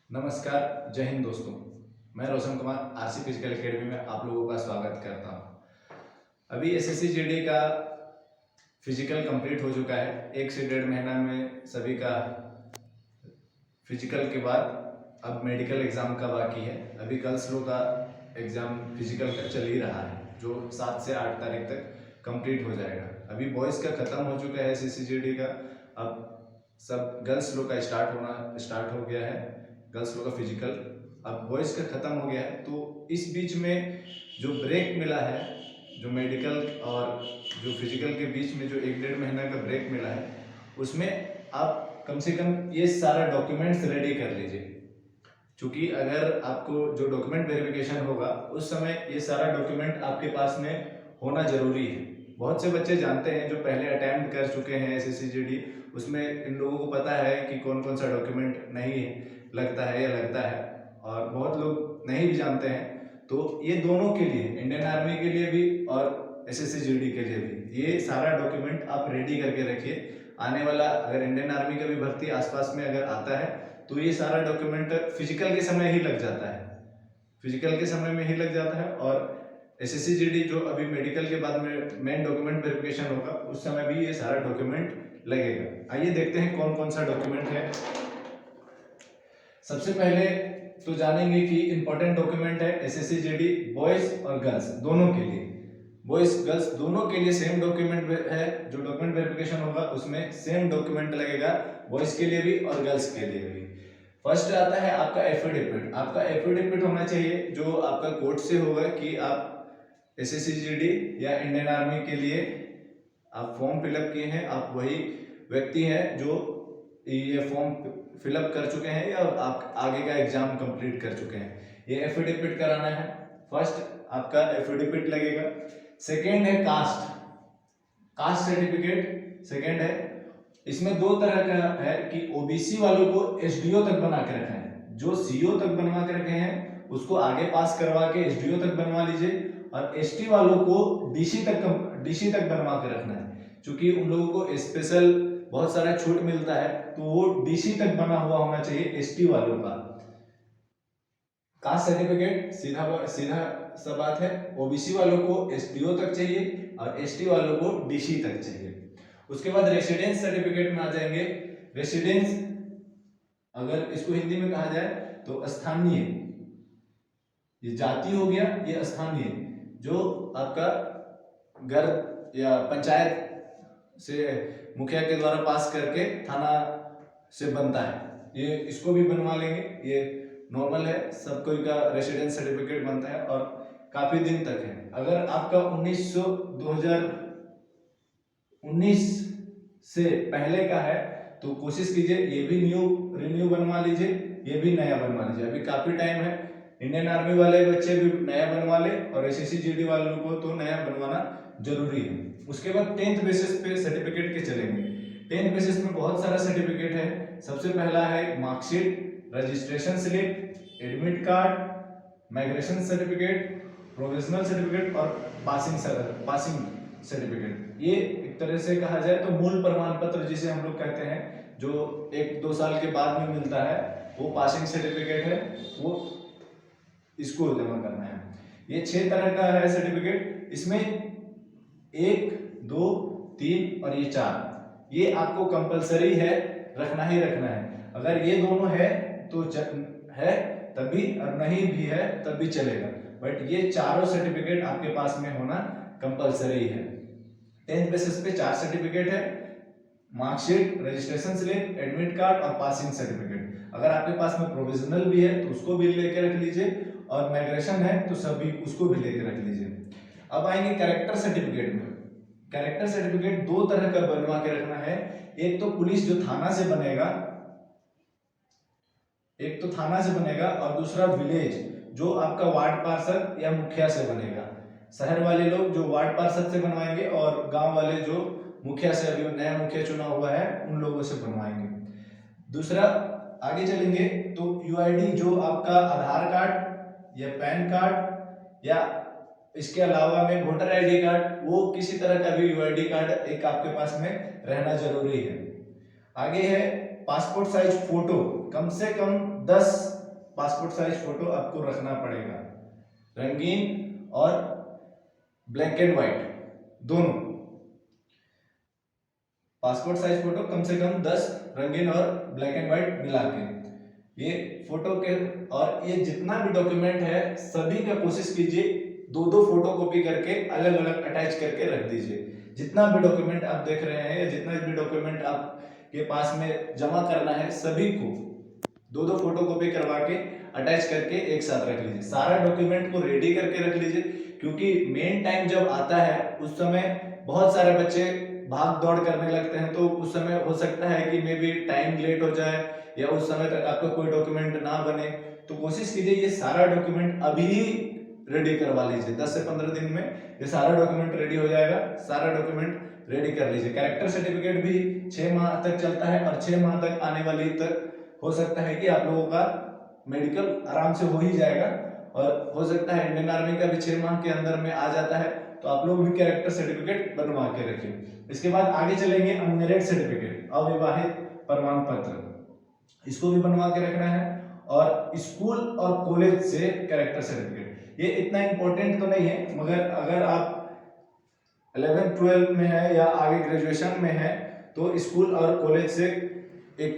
नमस्कार, जय हिंद दोस्तों। मैं Roshan Kumar RC physical academy में आप लोगों का स्वागत करता हूं। अभी एसएससी जीडी का फिजिकल कंप्लीट हो चुका है। 1 से 1.5 महीना में सभी का फिजिकल के बाद अब मेडिकल एग्जाम का बाकी है। अभी गर्ल्स लोग का एग्जाम फिजिकल का चल ही रहा है, जो 7 से 8 तारीख तक कंप्लीट हो जाएगा। अभी बॉयज़ का ख़त्म हो चुका है एसएससी जीडी का। अब सब गर्ल्स लोग का स्टार्ट हो गया है, गर्ल्स लोग का फिजिकल। अब बॉयज़ का ख़त्म हो गया है, तो इस बीच में जो ब्रेक मिला है, जो मेडिकल और जो फिजिकल के बीच में जो 1-1.5 महीना का ब्रेक मिला है, उसमें आप कम से कम ये सारा डॉक्यूमेंट्स रेडी कर लीजिए। क्योंकि अगर आपको जो डॉक्यूमेंट वेरिफिकेशन होगा उस समय ये सारा डॉक्यूमेंट आपके पास में होना जरूरी है। बहुत से बच्चे जानते हैं जो पहले अटेम्प्ट कर चुके हैं एसएससी जीडी, उसमें इन लोगों को पता है कि कौन कौन सा डॉक्यूमेंट नहीं लगता है या लगता है, और बहुत लोग नहीं भी जानते हैं। तो ये दोनों के लिए, इंडियन आर्मी के लिए भी और एसएससी जीडी के लिए भी, ये सारा डॉक्यूमेंट आप रेडी करके रखिए। आने वाला अगर इंडियन आर्मी का भी भर्ती आसपास में अगर आता है तो ये सारा डॉक्यूमेंट फिजिकल के समय ही लग जाता है, फिजिकल के समय में ही लग जाता है। और एसएससी जीडी जो अभी मेडिकल के बाद में मेन डॉक्यूमेंट वेरिफिकेशन होगा उस समय भी ये सारा डॉक्यूमेंट लगेगा। आइए देखते हैं कौन कौन सा डॉक्यूमेंट है। सबसे पहले तो जानेंगे कि इंपॉर्टेंट डॉक्यूमेंट है एसएससी जीडी बॉयज और गर्ल्स दोनों के लिए। बॉयज गर्ल्स दोनों के लिए सेम डॉक्यूमेंट है। जो डॉक्यूमेंट वेरिफिकेशन होगा उसमें सेम डॉक्यूमेंट लगेगा, बॉयज के लिए भी और गर्ल्स के लिए भी। फर्स्ट आता है आपका एफिडेविट। आपका एफिडेविट होना चाहिए जो आपका कोर्ट से होगा कि आप एसएससी जीडी या इंडियन आर्मी के लिए आप फॉर्म फिलअप किए हैं, आप वही व्यक्ति हैं जो ये फॉर्म फिलअप कर चुके हैं या आप आगे का एग्जाम कंप्लीट कर चुके हैं। ये एफिडेविट कराना है। फर्स्ट आपका एफिडेविट लगेगा। सेकेंड है कास्ट सर्टिफिकेट सेकेंड है। इसमें दो तरह का है कि ओबीसी वालों को एसडीओ तक बना के रखा है, जो सीओ तक बनवा के रखे हैं उसको आगे पास करवा के एसडीओ तक बनवा लीजिए, और एसटी वालों को डीसी तक बनवा के रखना है। क्योंकि उन लोगों को स्पेशल बहुत सारा छूट मिलता है, तो वो डीसी तक बना हुआ होना चाहिए एसटी वालों का। कास्ट सर्टिफिकेट सीधा सा बात है, ओबीसी वालों को एसडीओ तक चाहिए और एसटी वालों को डीसी तक चाहिए। उसके बाद रेसिडेंस सर्टिफिकेट में आ जाएंगे। रेसिडेंस अगर इसको हिंदी में कहा जाए तो स्थानीय, ये जाति हो गया, ये स्थानीय, जो आपका घर या पंचायत से मुखिया के द्वारा पास करके थाना से बनता है, ये इसको भी बनवा लेंगे। ये नॉर्मल है, सब कोई का रेसिडेंस सर्टिफिकेट बनता है और काफी दिन तक है। अगर आपका 2019 से पहले का है तो कोशिश कीजिए ये भी रिन्यू बनवा लीजिए, ये भी नया बनवा लीजिए, अभी काफी टाइम है। इंडियन आर्मी वाले बच्चे भी नया बनवा ले और एसएससी जीडी वालों को तो नया बनवाना जरूरी है। उसके बाद 10th बेसिस पे सर्टिफिकेट के चलेंगे। 10th बेसिस में बहुत सारा सर्टिफिकेट है। सबसे पहला है marksheet, registration slip, admit card, migration certificate, provisional certificate और पासिंग सर्टिफिकेट। ये एक तरह से कहा जाए तो मूल प्रमाण पत्र जिसे हम लोग कहते हैं, जो 1-2 साल के बाद में मिलता है, वो पासिंग सर्टिफिकेट है, वो इसको जमा करना है। ये 6 तरह का है सर्टिफिकेट। इसमें 1, 2, 3 और ये 4, ये आपको कंपलसरी है, रखना ही रखना है। अगर ये दोनों है तो है तभी, और नहीं भी है तब भी चलेगा, बट ये चारों सर्टिफिकेट आपके पास में होना कंपलसरी है। 10th बेसिस पे 4 सर्टिफिकेट है, marksheet, registration slip, admit card और पासिंग सर्टिफिकेट। अगर आपके पास में प्रोविजनल भी है तो उसको भी लेके रख लीजिए, और माइग्रेशन है तो सभी उसको भी लेके रख लीजिए। अब आएंगे कैरेक्टर सर्टिफिकेट में। कैरेक्टर सर्टिफिकेट 2 तरह का बनवा के रखना है। एक तो पुलिस जो थाना से बनेगा, एक तो थाना से बनेगा, और दूसरा विलेज जो आपका वार्ड पार्षद या मुखिया से बनेगा। शहर वाले लोग जो वार्ड पार्षद से बनवाएंगे और गांव वाले जो मुखिया से, अभी नया मुखिया चुना हुआ है, उन लोगों से बनवाएंगे। दूसरा आगे चलेंगे तो यूआईडी, जो आपका आधार कार्ड या पैन कार्ड या इसके अलावा में वोटर आईडी कार्ड, वो किसी तरह का भी यूआईडी कार्ड एक आपके पास में रहना जरूरी है। आगे है पासपोर्ट साइज फोटो, कम से कम 10 पासपोर्ट साइज फोटो आपको रखना पड़ेगा, रंगीन और ब्लैक एंड व्हाइट दोनों। पासपोर्ट साइज फोटो कम से कम 10 रंगीन और ब्लैक एंड व्हाइट मिला के, ये फोटो के, और ये जितना भी डॉक्यूमेंट है सभी का कोशिश कीजिए दो फोटो कॉपी करके अलग अलग अटैच करके रख दीजिए। जितना भी डॉक्यूमेंट आप देख रहे हैं या जितना भी डॉक्यूमेंट आपके पास में जमा करना है सभी को दो फोटो कॉपी करवा के अटैच करके एक साथ रख लीजिए। सारा डॉक्यूमेंट को रेडी करके रख लीजिए, क्योंकि मेन टाइम जब आता है उस समय बहुत सारे बच्चे भाग दौड़ करने लगते हैं, तो उस समय हो सकता है कि मे बी टाइम लेट हो जाए या उस समय तक आपका कोई डॉक्यूमेंट ना बने। तो कोशिश कीजिए ये सारा डॉक्यूमेंट अभी रेडी करवा लीजिए, 10 से 15 दिन में ये सारा डॉक्यूमेंट रेडी हो जाएगा। सारा डॉक्यूमेंट रेडी कर लीजिए। कैरेक्टर सर्टिफिकेट भी 6 माह तक चलता है, और 6 माह तक आने वाली तक हो सकता है कि आप लोगों का मेडिकल आराम से हो ही जाएगा, और हो सकता है इंडियन आर्मी का भी 6 माह के अंदर में आ जाता है, तो आप लोग भी कैरेक्टर सर्टिफिकेट बनवा के रखिए। इसके बाद आगे चलेंगे अनमैरिड सर्टिफिकेट, अविवाहित प्रमाण पत्र, इसको भी बनवा के रखना है। और स्कूल और कॉलेज से कैरेक्टर सर्टिफिकेट, ये इतना इंपॉर्टेंट तो नहीं है, मगर अगर आप 11th 12th में है या आगे ग्रेजुएशन में है तो स्कूल और कॉलेज से एक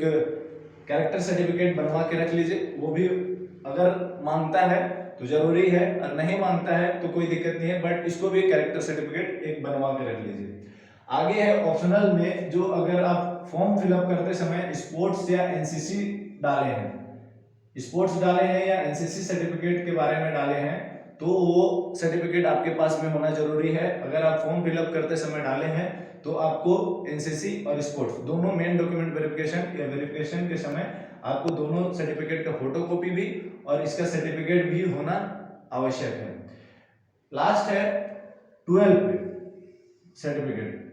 कैरेक्टर सर्टिफिकेट बनवा के रख लीजिए। वो भी अगर मांगता है तो जरूरी है, और नहीं मांगता है तो कोई दिक्कत नहीं है, बट इसको भी कैरेक्टर सर्टिफिकेट एक बनवा के रख लीजिए। आगे है ऑप्शनल में, जो अगर आप फॉर्म फिलअप करते समय स्पोर्ट्स या एनसीसी डाले हैं, स्पोर्ट्स डाले हैं या एनसीसी सर्टिफिकेट के बारे में डाले हैं, तो वो सर्टिफिकेट आपके पास में होना जरूरी है। अगर आप फॉर्म फिलअप करते समय डाले हैं तो आपको एनसीसी और स्पोर्ट्स दोनों मेन डॉक्यूमेंट वेरिफिकेशन या वेरिफिकेशन के समय आपको दोनों सर्टिफिकेट का फोटोकॉपी भी और इसका सर्टिफिकेट भी होना आवश्यक है। लास्ट है 12 सर्टिफिकेट।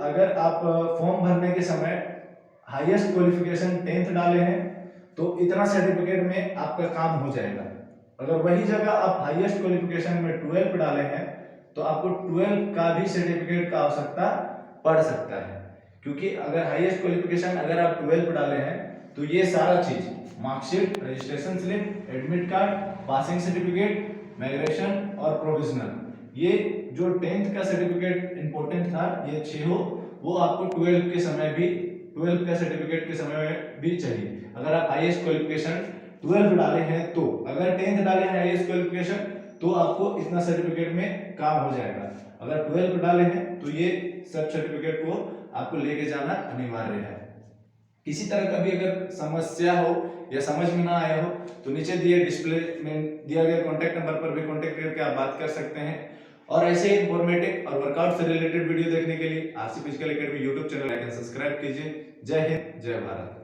अगर आप फॉर्म भरने के समय हाईएस्ट क्वालिफिकेशन 10th डाले हैं तो इतना सर्टिफिकेट में आपका काम हो जाएगा। अगर वही जगह आप हाईएस्ट क्वालिफिकेशन में 12 डाले हैं तो आपको 12 का भी सर्टिफिकेट का आवश्यकता पड़ सकता है, क्योंकि अगर हाईएस्ट क्वालिफिकेशन अगर आप 12 डाले हैं तो ये सारा चीज marksheet, registration slip, admit card, passing certificate, migration और प्रोविजनल, ये जो 10th का सर्टिफिकेट इंपॉर्टेंट था ये 6 वो आपको 12 के समय भी 12 का सर्टिफिकेट के समय में भी चाहिए। अगर आप हाईएस्ट क्वालिफिकेशन 12 डाले हैं तो, अगर 10th डाले हैं हाईएस्ट क्वालिफिकेशन तो आपको इतना सर्टिफिकेट में काम हो जाएगा। अगर 12 डाले हैं तो ये सब सर्टिफिकेट को आपको लेके जाना अनिवार्य है। किसी तरह का भी अगर समस्या हो या समझ में ना आया हो तो नीचे दिए डिस्प्ले में दिया गया कॉन्टैक्ट नंबर पर भी कॉन्टैक्ट करके आप बात कर सकते हैं। और ऐसे ही इंफॉर्मेटिव और वर्कआउट से रिलेटेड वीडियो देखने के लिए RC physical academy YouTube channel like and subscribe कीजिए। जय हिंद, जय भारत।